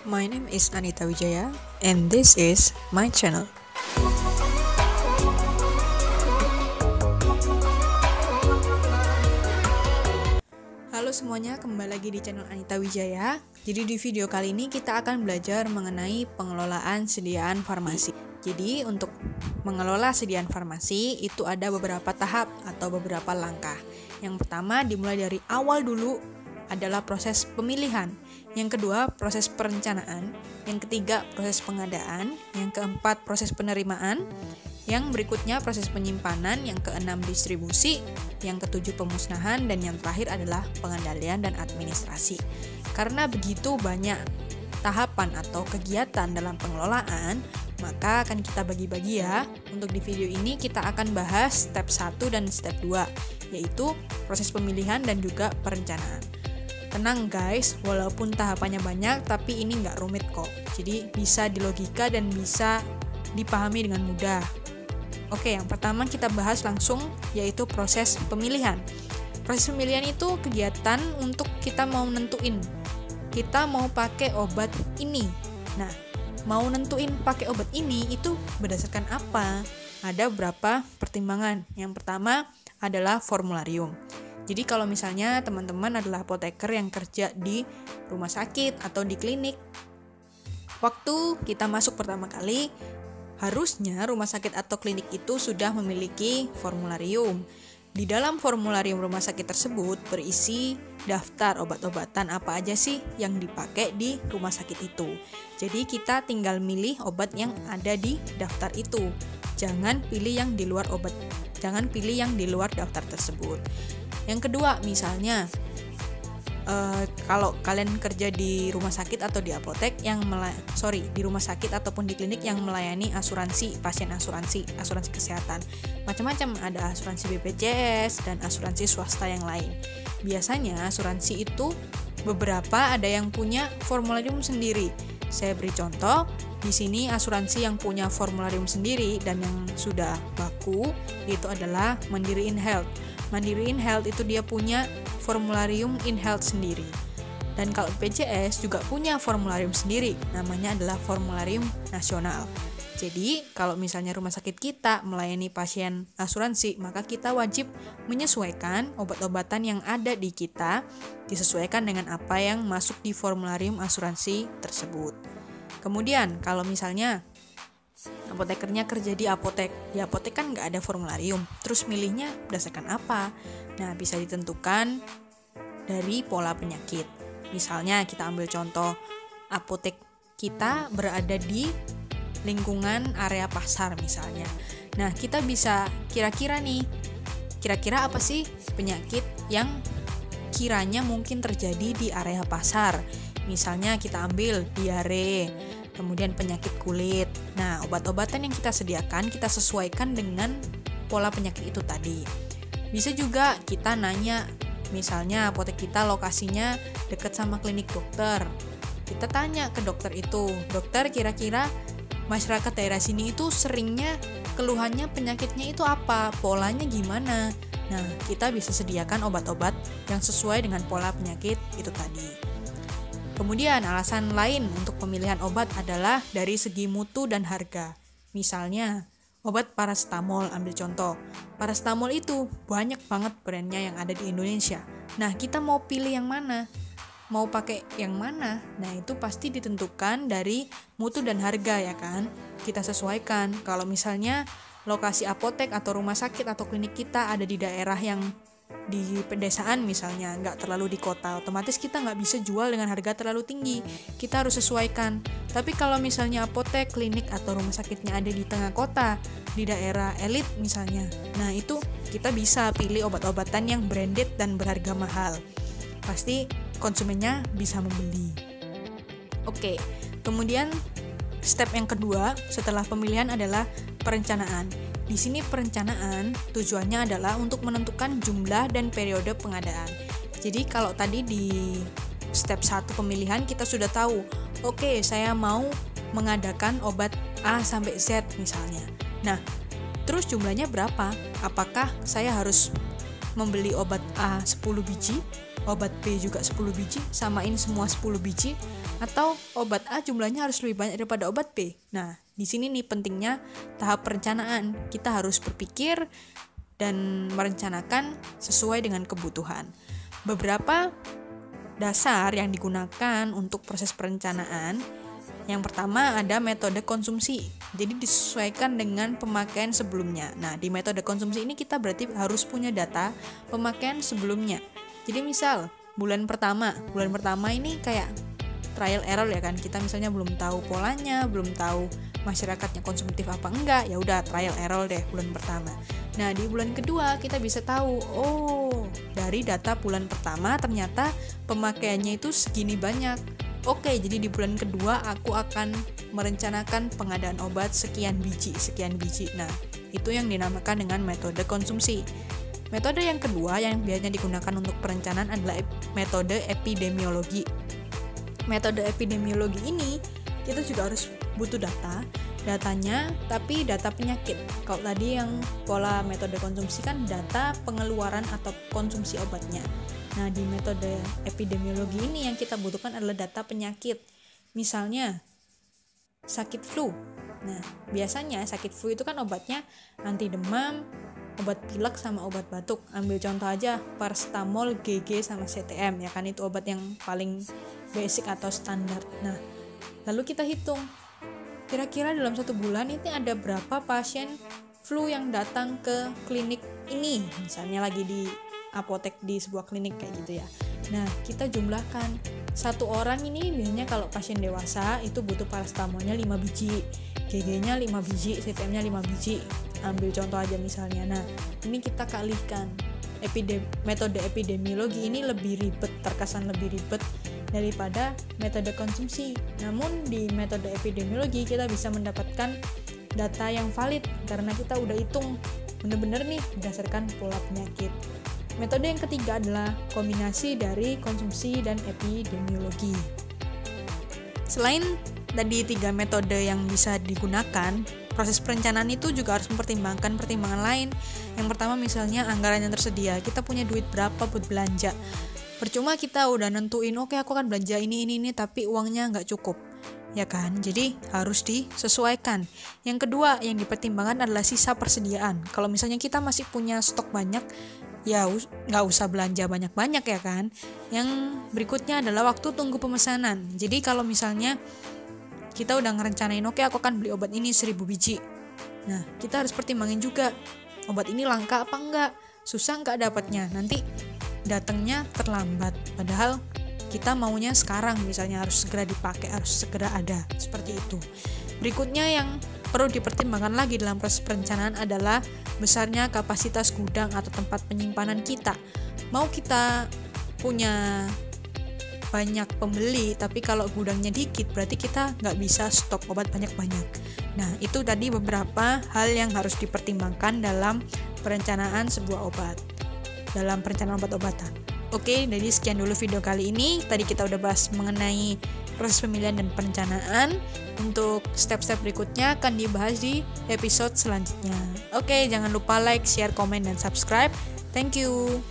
My name is Anita Wijaya and this is my channel. Halo semuanya, kembali lagi di channel Anita Wijaya. Jadi di video kali ini kita akan belajar mengenai pengelolaan sediaan farmasi. Jadi untuk mengelola sediaan farmasi itu ada beberapa tahap atau beberapa langkah. Yang pertama dimulai dari awal dulu adalah proses pemilihan. Yang kedua, proses perencanaan. Yang ketiga, proses pengadaan. Yang keempat, proses penerimaan. Yang berikutnya, proses penyimpanan. Yang keenam, distribusi. Yang ketujuh, pemusnahan. Dan yang terakhir adalah pengendalian dan administrasi. Karena begitu banyak tahapan atau kegiatan dalam pengelolaan, maka akan kita bagi-bagi ya. Untuk di video ini kita akan bahas step 1 dan step 2, yaitu proses pemilihan dan juga perencanaan. Tenang guys, walaupun tahapannya banyak, tapi ini nggak rumit kok. Jadi bisa dilogika dan bisa dipahami dengan mudah. Oke, yang pertama kita bahas langsung, yaitu proses pemilihan. Proses pemilihan itu kegiatan untuk kita mau nentuin, kita mau pakai obat ini. Nah, mau nentuin pakai obat ini itu berdasarkan apa? Ada beberapa pertimbangan. Yang pertama adalah formularium. Jadi kalau misalnya teman-teman adalah apoteker yang kerja di rumah sakit atau di klinik, waktu kita masuk pertama kali, harusnya rumah sakit atau klinik itu sudah memiliki formularium. Di dalam formularium rumah sakit tersebut berisi daftar obat-obatan apa aja sih yang dipakai di rumah sakit itu. Jadi kita tinggal milih obat yang ada di daftar itu. Jangan pilih yang di luar daftar tersebut. Yang kedua, misalnya kalau kalian kerja di rumah sakit atau di apotek di rumah sakit ataupun di klinik yang melayani asuransi pasien, asuransi kesehatan. Macam-macam, ada asuransi BPJS dan asuransi swasta yang lain. Biasanya asuransi itu beberapa ada yang punya formularium sendiri. Saya beri contoh, di sini asuransi yang punya formularium sendiri dan yang sudah baku itu adalah Mandiri InHealth. Mandiri InHealth itu dia punya formularium InHealth sendiri. Dan kalau BPJS juga punya formularium sendiri, namanya adalah formularium nasional. Jadi, kalau misalnya rumah sakit kita melayani pasien asuransi, maka kita wajib menyesuaikan obat-obatan yang ada di kita, disesuaikan dengan apa yang masuk di formularium asuransi tersebut. Kemudian, kalau misalnya apotekernya kerja di apotek kan nggak ada formularium, terus milihnya berdasarkan apa? Nah, bisa ditentukan dari pola penyakit. Misalnya kita ambil contoh, apotek kita berada di lingkungan area pasar misalnya. Nah, kita bisa kira-kira apa sih penyakit yang kiranya mungkin terjadi di area pasar. Misalnya kita ambil diare, kemudian penyakit kulit. Nah, obat-obatan yang kita sediakan, kita sesuaikan dengan pola penyakit itu tadi. Bisa juga kita nanya, misalnya apotek kita lokasinya dekat sama klinik dokter. Kita tanya ke dokter itu, dokter kira-kira masyarakat daerah sini itu seringnya keluhannya penyakitnya itu apa, polanya gimana. Nah, kita bisa sediakan obat-obat yang sesuai dengan pola penyakit itu tadi. Kemudian alasan lain untuk pemilihan obat adalah dari segi mutu dan harga. Misalnya, obat paracetamol, ambil contoh. Paracetamol itu banyak banget brandnya yang ada di Indonesia. Nah, kita mau pilih yang mana? Mau pakai yang mana? Nah, itu pasti ditentukan dari mutu dan harga ya kan? Kita sesuaikan. Kalau misalnya lokasi apotek atau rumah sakit atau klinik kita ada di daerah yang di pedesaan misalnya, nggak terlalu di kota, otomatis kita nggak bisa jual dengan harga terlalu tinggi. Kita harus sesuaikan. Tapi kalau misalnya apotek, klinik, atau rumah sakitnya ada di tengah kota, di daerah elit misalnya, nah itu kita bisa pilih obat-obatan yang branded dan berharga mahal. Pasti konsumennya bisa membeli. Oke, kemudian step yang kedua setelah pemilihan adalah perencanaan. Di sini perencanaan tujuannya adalah untuk menentukan jumlah dan periode pengadaan. Jadi kalau tadi di step 1 pemilihan kita sudah tahu, oke, saya mau mengadakan obat A sampai Z misalnya. Nah, terus jumlahnya berapa? Apakah saya harus membeli obat A 10 biji obat B juga 10 biji, samain semua 10 biji, atau obat A jumlahnya harus lebih banyak daripada obat B. Nah, di sini nih pentingnya tahap perencanaan. Kita harus berpikir dan merencanakan sesuai dengan kebutuhan. Beberapa dasar yang digunakan untuk proses perencanaan. Yang pertama ada metode konsumsi. Jadi disesuaikan dengan pemakaian sebelumnya. Nah, di metode konsumsi ini kita berarti harus punya data pemakaian sebelumnya. Jadi misal bulan pertama ini kayak trial error ya kan. Kita misalnya belum tahu polanya, belum tahu masyarakatnya konsumtif apa enggak, ya udah trial error deh bulan pertama. Nah, di bulan kedua kita bisa tahu, oh, dari data bulan pertama ternyata pemakaiannya itu segini banyak. Oke, jadi di bulan kedua aku akan merencanakan pengadaan obat sekian biji. Nah, itu yang dinamakan dengan metode konsumsi. Metode yang kedua yang biasanya digunakan untuk perencanaan adalah metode epidemiologi. Metode epidemiologi ini kita juga harus butuh datanya, tapi data penyakit. Kalau tadi yang pola metode konsumsi kan data pengeluaran atau konsumsi obatnya. Nah, di metode epidemiologi ini yang kita butuhkan adalah data penyakit. Misalnya sakit flu. Nah, biasanya sakit flu itu kan obatnya anti demam, obat pilek sama obat batuk. Ambil contoh aja paracetamol, GG sama CTM ya kan, itu obat yang paling basic atau standar. Nah, lalu kita hitung kira-kira dalam 1 bulan ini ada berapa pasien flu yang datang ke klinik ini, misalnya lagi di apotek di sebuah klinik kayak gitu ya. Nah, kita jumlahkan satu orang ini biasanya kalau pasien dewasa itu butuh paracetamolnya 5 biji, GG-nya 5 biji, CTM-nya 5 biji. Ambil contoh aja misalnya. Nah, ini kita kalikan. Metode epidemiologi ini lebih ribet, terkesan lebih ribet daripada metode konsumsi. Namun di metode epidemiologi kita bisa mendapatkan data yang valid karena kita udah hitung bener-bener nih berdasarkan pola penyakit. Metode yang ketiga adalah kombinasi dari konsumsi dan epidemiologi. Selain tadi 3 metode yang bisa digunakan, proses perencanaan itu juga harus mempertimbangkan pertimbangan lain. Yang pertama misalnya anggaran yang tersedia. Kita punya duit berapa buat belanja. Percuma kita udah nentuin, oke, aku akan belanja ini, tapi uangnya nggak cukup. Ya kan? Jadi harus disesuaikan. Yang kedua yang dipertimbangkan adalah sisa persediaan. Kalau misalnya kita masih punya stok banyak, ya nggak usah belanja banyak-banyak ya kan. Yang berikutnya adalah waktu tunggu pemesanan. Jadi kalau misalnya kita udah ngerencanain, oke, aku akan beli obat ini 1000 biji. Nah, kita harus pertimbangin juga, obat ini langka apa enggak, susah enggak dapatnya, nanti datangnya terlambat. Padahal kita maunya sekarang, misalnya harus segera dipakai, harus segera ada, seperti itu. Berikutnya yang perlu dipertimbangkan lagi dalam proses perencanaan adalah besarnya kapasitas gudang atau tempat penyimpanan kita. Mau kita punya banyak pembeli, tapi kalau gudangnya dikit, berarti kita nggak bisa stok obat banyak-banyak. Nah, itu tadi beberapa hal yang harus dipertimbangkan dalam perencanaan sebuah obat, dalam perencanaan obat-obatan. Oke, jadi sekian dulu video kali ini. Tadi kita udah bahas mengenai proses pemilihan dan perencanaan. Untuk step-step berikutnya akan dibahas di episode selanjutnya. Oke, jangan lupa like, share, komen, dan subscribe. Thank you.